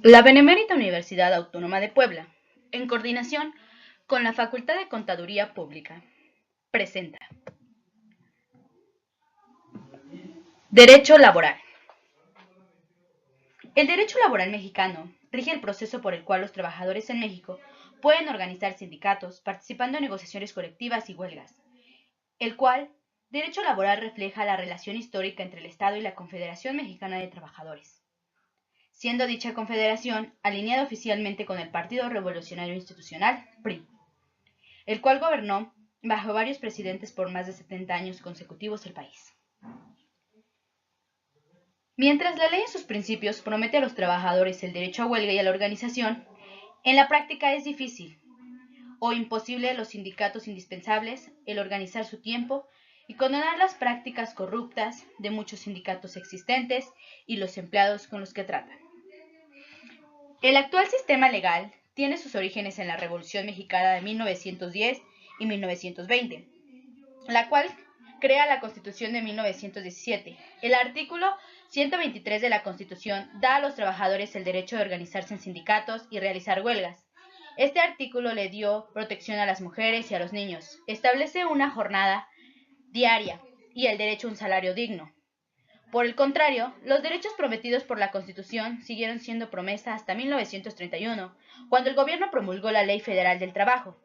La Benemérita Universidad Autónoma de Puebla, en coordinación con la Facultad de Contaduría Pública, presenta Derecho Laboral. El derecho laboral mexicano rige el proceso por el cual los trabajadores en México pueden organizar sindicatos participando en negociaciones colectivas y huelgas, el cual derecho laboral refleja la relación histórica entre el Estado y la Confederación Mexicana de Trabajadores, siendo dicha confederación alineada oficialmente con el Partido Revolucionario Institucional, PRI, el cual gobernó bajo varios presidentes por más de 70 años consecutivos el país. Mientras la ley en sus principios promete a los trabajadores el derecho a huelga y a la organización, en la práctica es difícil o imposible a los sindicatos indispensables el organizar su tiempo y condenar las prácticas corruptas de muchos sindicatos existentes y los empleados con los que tratan. El actual sistema legal tiene sus orígenes en la Revolución Mexicana de 1910 y 1920, la cual crea la Constitución de 1917. El artículo 123 de la Constitución da a los trabajadores el derecho de organizarse en sindicatos y realizar huelgas. Este artículo le dio protección a las mujeres y a los niños, establece una jornada diaria y el derecho a un salario digno. Por el contrario, los derechos prometidos por la Constitución siguieron siendo promesa hasta 1931, cuando el gobierno promulgó la Ley Federal del Trabajo.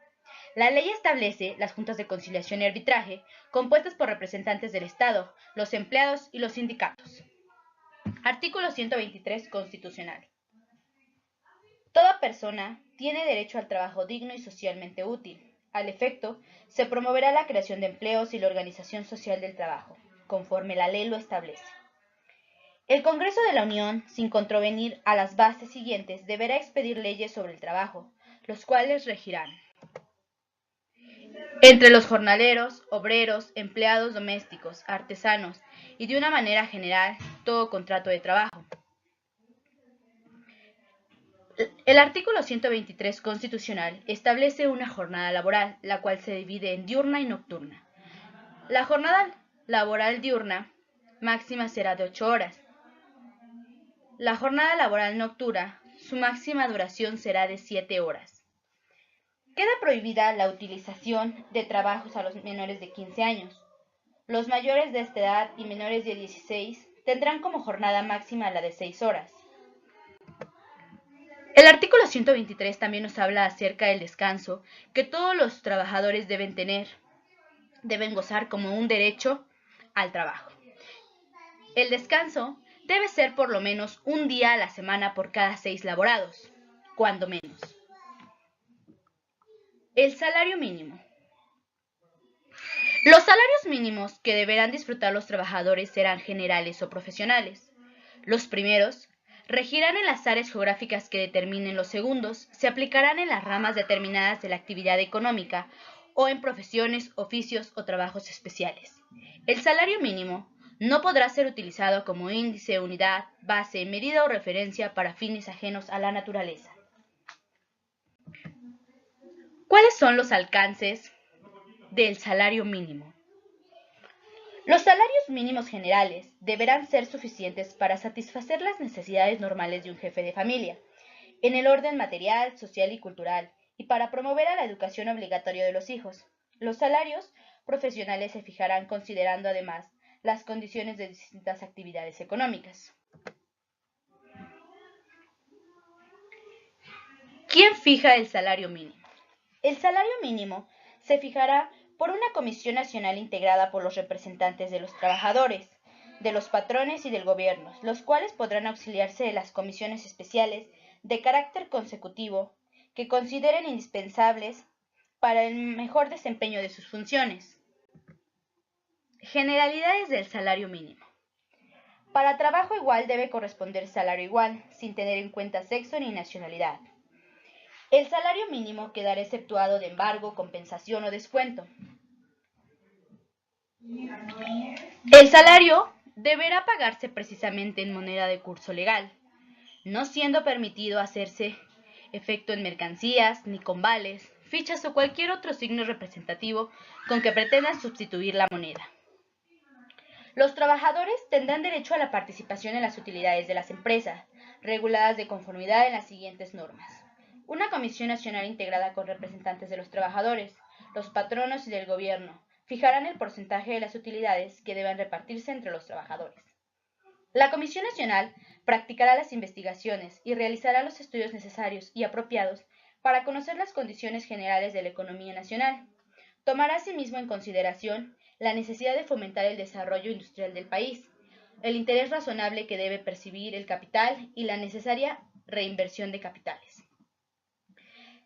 La ley establece las juntas de conciliación y arbitraje, compuestas por representantes del Estado, los empleados y los sindicatos. Artículo 123 constitucional. Toda persona tiene derecho al trabajo digno y socialmente útil. Al efecto, se promoverá la creación de empleos y la organización social del trabajo, conforme la ley lo establece. El Congreso de la Unión, sin contravenir a las bases siguientes, deberá expedir leyes sobre el trabajo, los cuales regirán entre los jornaleros, obreros, empleados domésticos, artesanos y de una manera general todo contrato de trabajo. El artículo 123 constitucional establece una jornada laboral, la cual se divide en diurna y nocturna. La jornada laboral diurna máxima será de 8 horas. La jornada laboral nocturna, su máxima duración será de 7 horas. Queda prohibida la utilización de trabajos a los menores de 15 años. Los mayores de esta edad y menores de 16 tendrán como jornada máxima la de 6 horas. El artículo 123 también nos habla acerca del descanso que todos los trabajadores deben gozar como un derecho al trabajo. El descanso debe ser por lo menos un día a la semana por cada 6 laborados, cuando menos. El salario mínimo. Los salarios mínimos que deberán disfrutar los trabajadores serán generales o profesionales. Los primeros regirán en las áreas geográficas que determinen. Los segundos se aplicarán en las ramas determinadas de la actividad económica o en profesiones, oficios o trabajos especiales. El salario mínimo no podrá ser utilizado como índice, unidad, base, medida o referencia para fines ajenos a la naturaleza. ¿Cuáles son los alcances del salario mínimo? Los salarios mínimos generales deberán ser suficientes para satisfacer las necesidades normales de un jefe de familia, en el orden material, social y cultural, y para promover a la educación obligatoria de los hijos. Los salarios profesionales se fijarán considerando además las condiciones de distintas actividades económicas. ¿Quién fija el salario mínimo? El salario mínimo se fijará por una comisión nacional integrada por los representantes de los trabajadores, de los patrones y del gobierno, los cuales podrán auxiliarse de las comisiones especiales de carácter consecutivo que consideren indispensables para el mejor desempeño de sus funciones. Generalidades del salario mínimo. Para trabajo igual debe corresponder salario igual, sin tener en cuenta sexo ni nacionalidad. El salario mínimo quedará exceptuado de embargo, compensación o descuento. El salario deberá pagarse precisamente en moneda de curso legal, no siendo permitido hacerse efecto en mercancías, ni con vales, fichas o cualquier otro signo representativo con que pretendan sustituir la moneda. Los trabajadores tendrán derecho a la participación en las utilidades de las empresas, reguladas de conformidad en las siguientes normas. Una comisión nacional integrada con representantes de los trabajadores, los patronos y del gobierno fijarán el porcentaje de las utilidades que deban repartirse entre los trabajadores. La Comisión Nacional practicará las investigaciones y realizará los estudios necesarios y apropiados para conocer las condiciones generales de la economía nacional. Tomará asimismo en consideración la necesidad de fomentar el desarrollo industrial del país, el interés razonable que debe percibir el capital y la necesaria reinversión de capitales.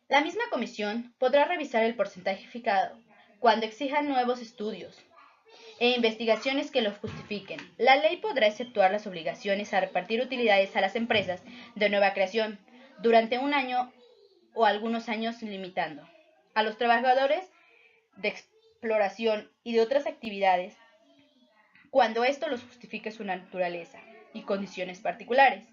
La misma comisión podrá revisar el porcentaje fijado cuando exijan nuevos estudios e investigaciones que lo justifiquen. La ley podrá exceptuar las obligaciones a repartir utilidades a las empresas de nueva creación durante un año o algunos años, limitando a los trabajadores de exploración y de otras actividades cuando esto los justifique su naturaleza y condiciones particulares.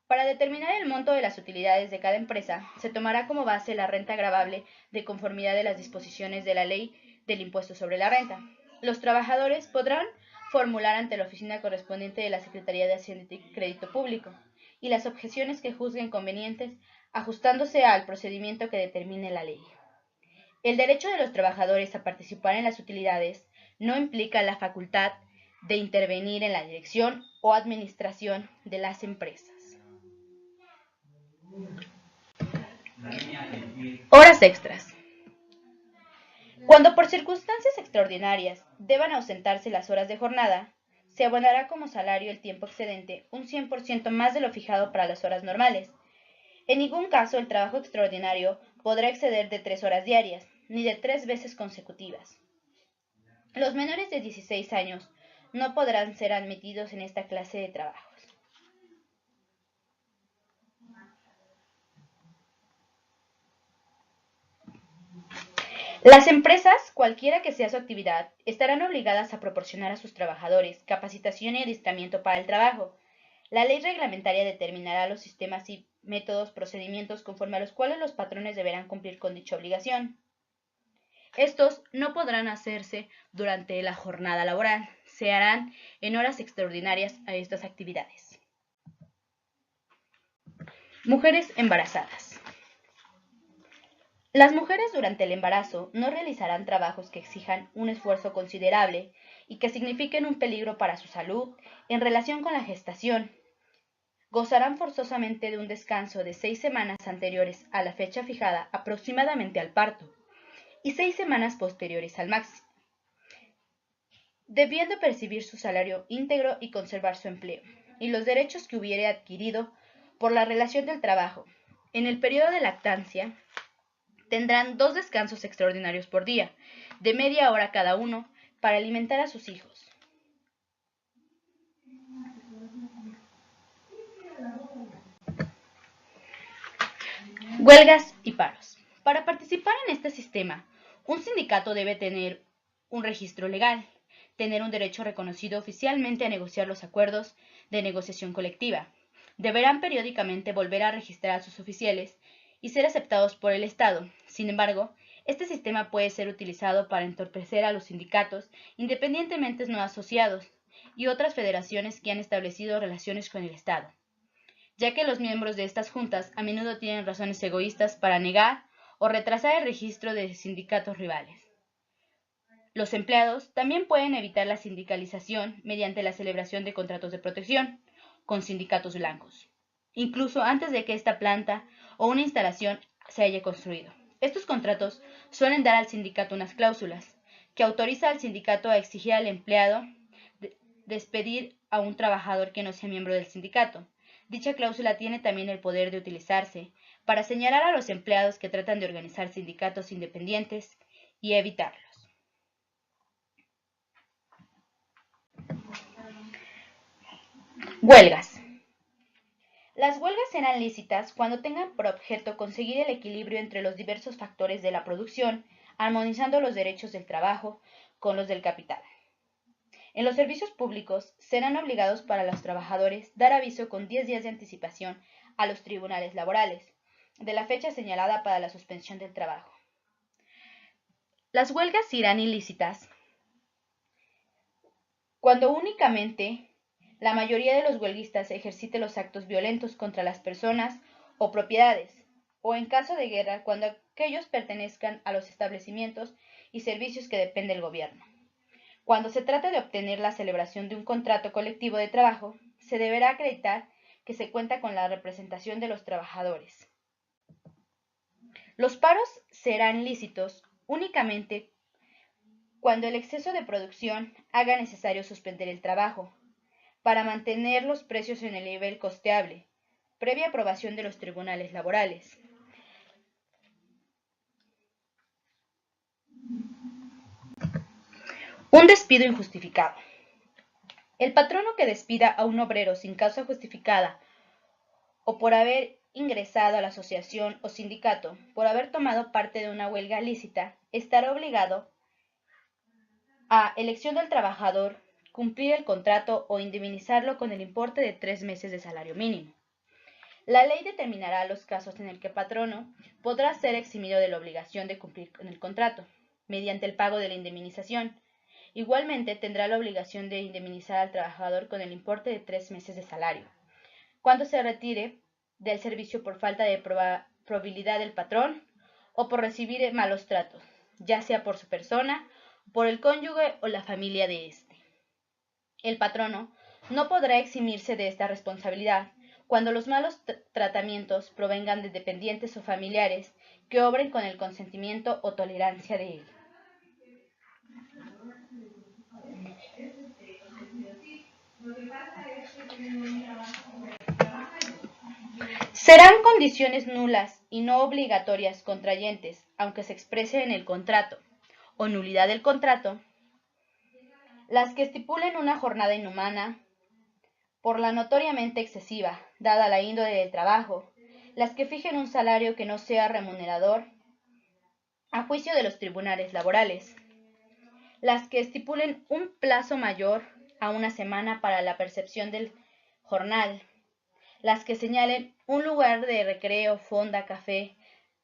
Para determinar el monto de las utilidades de cada empresa, se tomará como base la renta gravable de conformidad de las disposiciones de la Ley del Impuesto sobre la Renta. Los trabajadores podrán formular ante la oficina correspondiente de la Secretaría de Hacienda y Crédito Público y las objeciones que juzguen convenientes, ajustándose al procedimiento que determine la ley. El derecho de los trabajadores a participar en las utilidades no implica la facultad de intervenir en la dirección o administración de las empresas. Horas extras. Cuando por circunstancias extraordinarias deban ausentarse las horas de jornada, se abonará como salario el tiempo excedente un 100% más de lo fijado para las horas normales. En ningún caso el trabajo extraordinario podrá exceder de 3 horas diarias, ni de 3 veces consecutivas. Los menores de 16 años no podrán ser admitidos en esta clase de trabajos. Las empresas, cualquiera que sea su actividad, estarán obligadas a proporcionar a sus trabajadores capacitación y adiestramiento para el trabajo. La ley reglamentaria determinará los sistemas y métodos, procedimientos conforme a los cuales los patrones deberán cumplir con dicha obligación. Estos no podrán hacerse durante la jornada laboral, se harán en horas extraordinarias a estas actividades. Mujeres embarazadas. Las mujeres durante el embarazo no realizarán trabajos que exijan un esfuerzo considerable y que signifiquen un peligro para su salud en relación con la gestación. Gozarán forzosamente de un descanso de 6 semanas anteriores a la fecha fijada aproximadamente al parto y 6 semanas posteriores al máximo, debiendo percibir su salario íntegro y conservar su empleo y los derechos que hubiere adquirido por la relación del trabajo. En el periodo de lactancia, tendrán 2 descansos extraordinarios por día, de media hora cada uno, para alimentar a sus hijos. Huelgas y paros. Para participar en este sistema, un sindicato debe tener un registro legal, tener un derecho reconocido oficialmente a negociar los acuerdos de negociación colectiva. Deberán periódicamente volver a registrar a sus oficiales y ser aceptados por el Estado. Sin embargo, este sistema puede ser utilizado para entorpecer a los sindicatos independientemente no asociados y otras federaciones que han establecido relaciones con el Estado, ya que los miembros de estas juntas a menudo tienen razones egoístas para negar o retrasar el registro de sindicatos rivales. Los empleados también pueden evitar la sindicalización mediante la celebración de contratos de protección con sindicatos blancos, incluso antes de que esta planta o una instalación se haya construido. Estos contratos suelen dar al sindicato unas cláusulas que autoriza al sindicato a exigir al empleado despedir a un trabajador que no sea miembro del sindicato. Dicha cláusula tiene también el poder de utilizarse para señalar a los empleados que tratan de organizar sindicatos independientes y evitarlos. Huelgas. Las huelgas serán lícitas cuando tengan por objeto conseguir el equilibrio entre los diversos factores de la producción, armonizando los derechos del trabajo con los del capital. En los servicios públicos serán obligados para los trabajadores dar aviso con 10 días de anticipación a los tribunales laborales, de la fecha señalada para la suspensión del trabajo. Las huelgas serán ilícitas Cuando únicamente la mayoría de los huelguistas ejercite los actos violentos contra las personas o propiedades, o en caso de guerra, cuando aquellos pertenezcan a los establecimientos y servicios que depende del gobierno. Cuando se trate de obtener la celebración de un contrato colectivo de trabajo, se deberá acreditar que se cuenta con la representación de los trabajadores. Los paros serán lícitos únicamente cuando el exceso de producción haga necesario suspender el trabajo, para mantener los precios en el nivel costeable, previa aprobación de los tribunales laborales. Un despido injustificado. El patrono que despida a un obrero sin causa justificada o por haber ingresado a la asociación o sindicato por haber tomado parte de una huelga lícita, estará obligado a elección del trabajador cumplir el contrato o indemnizarlo con el importe de 3 meses de salario mínimo. La ley determinará los casos en el que el patrono podrá ser eximido de la obligación de cumplir con el contrato, mediante el pago de la indemnización. Igualmente tendrá la obligación de indemnizar al trabajador con el importe de 3 meses de salario, cuando se retire del servicio por falta de probabilidad del patrón o por recibir malos tratos, ya sea por su persona, por el cónyuge o la familia de éste. El patrono no podrá eximirse de esta responsabilidad cuando los malos tratamientos provengan de dependientes o familiares que obren con el consentimiento o tolerancia de él. Serán condiciones nulas y no obligatorias contrayentes, aunque se exprese en el contrato, o nulidad del contrato, las que estipulen una jornada inhumana, por la notoriamente excesiva, dada la índole del trabajo, las que fijen un salario que no sea remunerador, a juicio de los tribunales laborales, las que estipulen un plazo mayor a una semana para la percepción del jornal, las que señalen un lugar de recreo, fonda, café,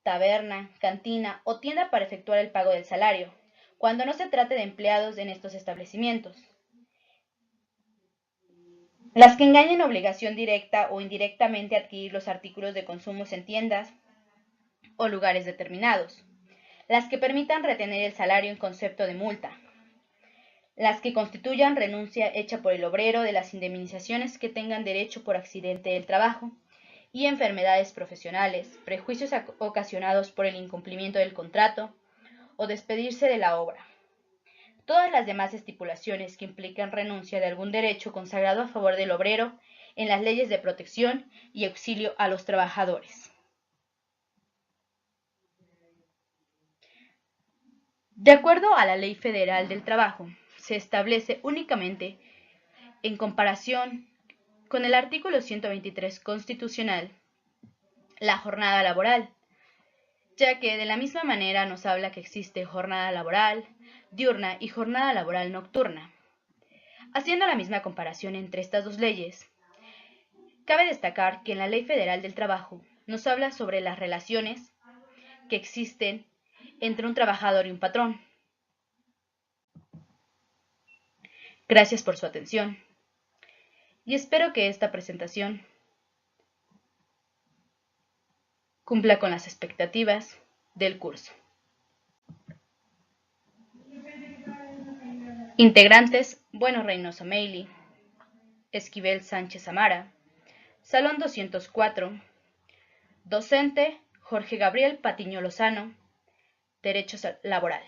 taberna, cantina o tienda para efectuar el pago del salario, cuando no se trate de empleados en estos establecimientos, las que engañen obligación directa o indirectamente a adquirir los artículos de consumo en tiendas o lugares determinados, las que permitan retener el salario en concepto de multa, las que constituyan renuncia hecha por el obrero de las indemnizaciones que tengan derecho por accidente del trabajo y enfermedades profesionales, prejuicios ocasionados por el incumplimiento del contrato o despedirse de la obra. Todas las demás estipulaciones que implican renuncia de algún derecho consagrado a favor del obrero en las leyes de protección y auxilio a los trabajadores. De acuerdo a la Ley Federal del Trabajo, se establece únicamente en comparación con el artículo 123 constitucional la jornada laboral, ya que de la misma manera nos habla que existe jornada laboral diurna y jornada laboral nocturna. Haciendo la misma comparación entre estas dos leyes, cabe destacar que en la Ley Federal del Trabajo nos habla sobre las relaciones que existen entre un trabajador y un patrón. Gracias por su atención y espero que esta presentación cumpla con las expectativas del curso. Integrantes: Bueno Reynoso Meili, Esquivel Sánchez Amara, Salón 204, docente Jorge Gabriel Patiño Lozano, Derecho Laboral.